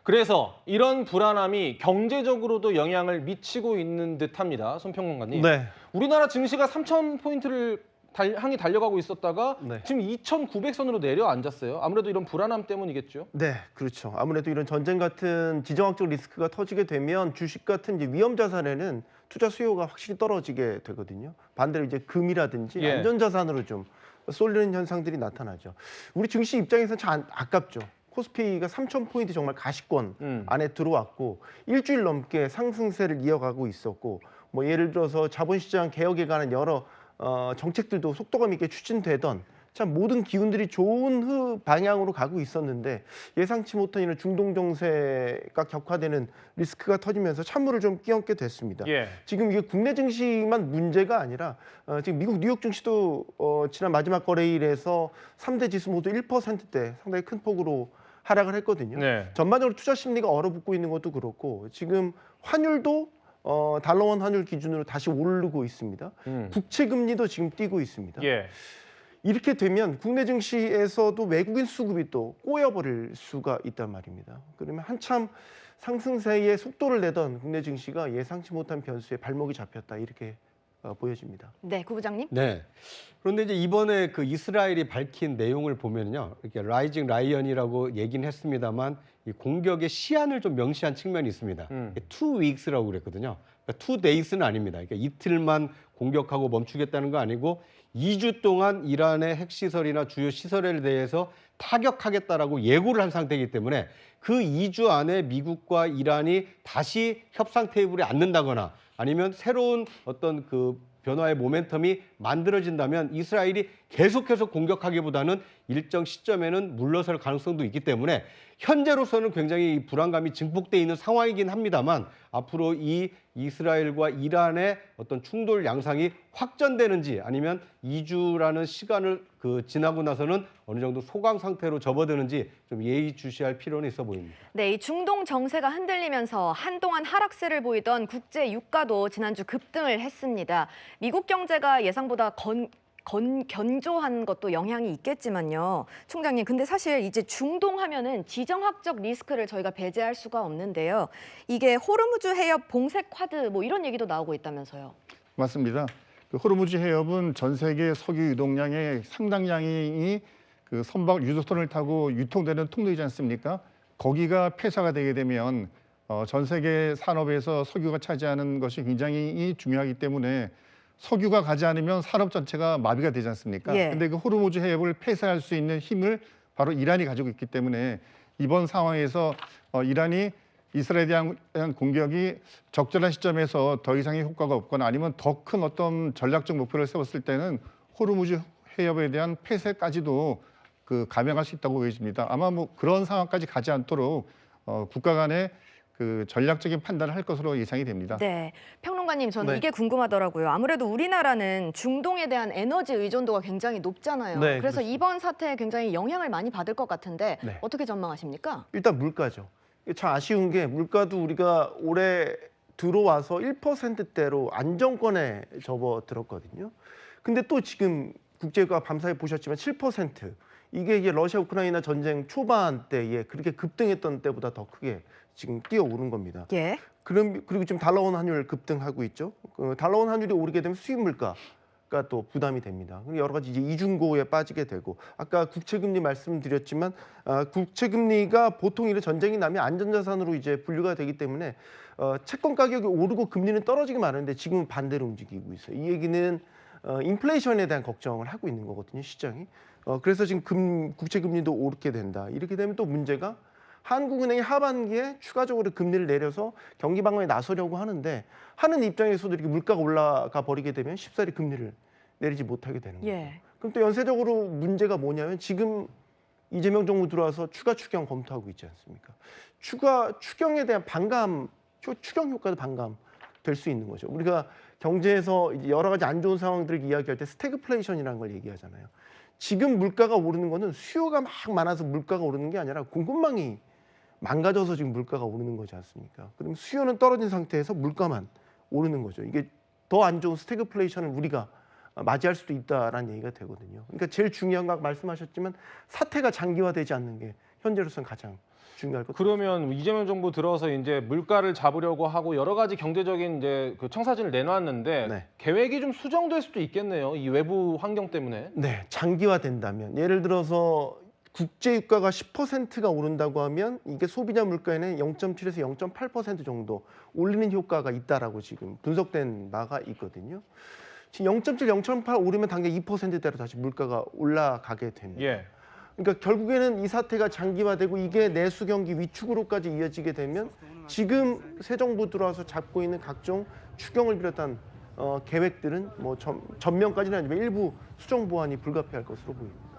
그래서 이런 불안함이 경제적으로도 영향을 미치고 있는 듯합니다. 손평론가님. 네. 우리나라 증시가 3,000포인트를 향해 달려가고 있었다가 네. 지금 2,900선으로 내려앉았어요. 아무래도 이런 불안함 때문이겠죠. 네, 그렇죠. 아무래도 이런 전쟁 같은 지정학적 리스크가 터지게 되면 주식 같은 이제 위험 자산에는 투자 수요가 확실히 떨어지게 되거든요. 반대로 이제 금이라든지 예. 안전 자산으로 좀 쏠리는 현상들이 나타나죠. 우리 증시 입장에서는 참 아깝죠. 코스피가 3,000포인트 정말 가시권 안에 들어왔고 일주일 넘게 상승세를 이어가고 있었고 뭐 예를 들어서 자본시장 개혁에 관한 여러 정책들도 속도감 있게 추진되던 참 모든 기운들이 좋은 방향으로 가고 있었는데 예상치 못한 이런 중동 정세가 격화되는 리스크가 터지면서 찬물을 좀 끼얹게 됐습니다. 예. 지금 이게 국내 증시만 문제가 아니라 지금 미국 뉴욕 증시도 지난 마지막 거래일에서 3대 지수 모두 1%대 상당히 큰 폭으로 하락을 했거든요. 네. 전반적으로 투자 심리가 얼어붙고 있는 것도 그렇고 지금 환율도 달러원 환율 기준으로 다시 오르고 있습니다. 국채 금리도 지금 뛰고 있습니다. 예. 이렇게 되면 국내 증시에서도 외국인 수급이 또 꼬여버릴 수가 있단 말입니다. 그러면 한참 상승세의 속도를 내던 국내 증시가 예상치 못한 변수에 발목이 잡혔다 이렇게 보여집니다. 네, 구부장님. 네. 그런데 이제 이번에 그 이스라엘이 밝힌 내용을 보면요, 이렇게 라이징 라이언이라고 얘기는 했습니다만 이 공격의 시한을 좀 명시한 측면이 있습니다. 2 weeks라고 그랬거든요. 그러니까 2 days는 아닙니다. 그러니까 이틀만 공격하고 멈추겠다는 거 아니고 2주 동안 이란의 핵시설이나 주요 시설에 대해서 타격하겠다라고 예고를 한 상태이기 때문에 그 2주 안에 미국과 이란이 다시 협상 테이블에 앉는다거나 아니면 새로운 어떤 그 변화의 모멘텀이 만들어진다면 이스라엘이 계속해서 공격하기보다는 일정 시점에는 물러설 가능성도 있기 때문에 현재로서는 굉장히 불안감이 증폭돼 있는 상황이긴 합니다만 앞으로 이 이스라엘과 이란의 어떤 충돌 양상이 확전되는지 아니면 2주라는 시간을 지나고 나서는 어느 정도 소강 상태로 접어드는지 좀 예의주시할 필요는 있어 보입니다. 네, 이 중동 정세가 흔들리면서 한동안 하락세를 보이던 국제 유가도 지난주 급등을 했습니다. 미국 경제가 예상보다 견조한 것도 영향이 있겠지만요. 총장님, 근데 사실 이제 중동 하면은 지정학적 리스크를 저희가 배제할 수가 없는데요. 이게 호르무즈 해협 봉쇄 쿼드 뭐 이런 얘기도 나오고 있다면서요. 맞습니다. 그 호르무즈 해협은 전 세계 석유 유동량의 상당량이 그 선박 유조선을 타고 유통되는 통로이지 않습니까? 거기가 폐쇄가 되게 되면 전 세계 산업에서 석유가 차지하는 것이 굉장히 중요하기 때문에 석유가 가지 않으면 산업 전체가 마비가 되지 않습니까? 예. 근데 그 호르무즈 해협을 폐쇄할 수 있는 힘을 바로 이란이 가지고 있기 때문에 이번 상황에서 이란이 이스라엘에 대한 공격이 적절한 시점에서 더 이상의 효과가 없거나 아니면 더 큰 어떤 전략적 목표를 세웠을 때는 호르무즈 해협에 대한 폐쇄까지도 감행할 수 있다고 보여집니다. 아마 뭐 그런 상황까지 가지 않도록 국가 간의 그 전략적인 판단을 할 것으로 예상이 됩니다. 네, 평론가님 저는 네. 이게 궁금하더라고요. 아무래도 우리나라는 중동에 대한 에너지 의존도가 굉장히 높잖아요. 네, 그래서 그렇습니다. 이번 사태에 굉장히 영향을 많이 받을 것 같은데 네. 어떻게 전망하십니까? 일단 물가죠. 이게 참 아쉬운 게 물가도 우리가 올해 들어와서 1%대로 안정권에 접어들었거든요. 근데 또 지금 국제유가 밤사이 보셨지만 7%. 이게 러시아 우크라이나 전쟁 초반 때에 그렇게 급등했던 때보다 더 크게 지금 뛰어오른 겁니다. 예. 그리고 지금 달러원 환율 급등하고 있죠. 달러원 환율이 오르게 되면 수입 물가가 또 부담이 됩니다. 여러 가지 이제 이중고에 빠지게 되고 아까 국채금리 말씀드렸지만 국채금리가 보통 이런 전쟁이 나면 안전자산으로 이제 분류가 되기 때문에 채권 가격이 오르고 금리는 떨어지기 마련인데 지금은 반대로 움직이고 있어요. 이 얘기는 인플레이션에 대한 걱정을 하고 있는 거거든요, 시장이. 그래서 지금 국채금리도 오르게 된다. 이렇게 되면 또 문제가 한국은행이 하반기에 추가적으로 금리를 내려서 경기 방어에 나서려고 하는데 하는 입장에서도 이렇게 물가가 올라가 버리게 되면 쉽사리 금리를 내리지 못하게 되는 거죠. 예. 그럼 또 연쇄적으로 문제가 뭐냐면 지금 이재명 정부 들어와서 추가 추경 검토하고 있지 않습니까? 추가 추경에 대한 추경 효과도 반감될 수 있는 거죠. 우리가 경제에서 이제 여러 가지 안 좋은 상황들을 이야기할 때 스태그플레이션이라는 걸 얘기하잖아요. 지금 물가가 오르는 거는 수요가 막 많아서 물가가 오르는 게 아니라 공급망이 망가져서 지금 물가가 오르는 거지 않습니까? 그럼 수요는 떨어진 상태에서 물가만 오르는 거죠. 이게 더 안 좋은 스태그플레이션을 우리가 맞이할 수도 있다라는 얘기가 되거든요. 그러니까 제일 중요한 거 말씀하셨지만 사태가 장기화되지 않는 게 현재로서는 가장 중요할 것 그러면 이재명 정부 들어서 이제 물가를 잡으려고 하고 여러 가지 경제적인 이제 그 청사진을 내놨는데 네. 계획이 좀 수정될 수도 있겠네요. 이 외부 환경 때문에. 네, 장기화된다면 예를 들어서 국제 유가가 10%가 오른다고 하면 이게 소비자 물가에는 0.7에서 0.8% 정도 올리는 효과가 있다라고 지금 분석된 바가 있거든요. 지금 0.7, 0.8 오르면 당장 2%대로 다시 물가가 올라가게 됩니다. 예. 그러니까 결국에는 이 사태가 장기화되고 이게 내수 경기 위축으로까지 이어지게 되면 지금 새 정부 들어와서 잡고 있는 각종 추경을 비롯한 계획들은 뭐 전면까지는 아니지만 일부 수정 보완이 불가피할 것으로 보입니다.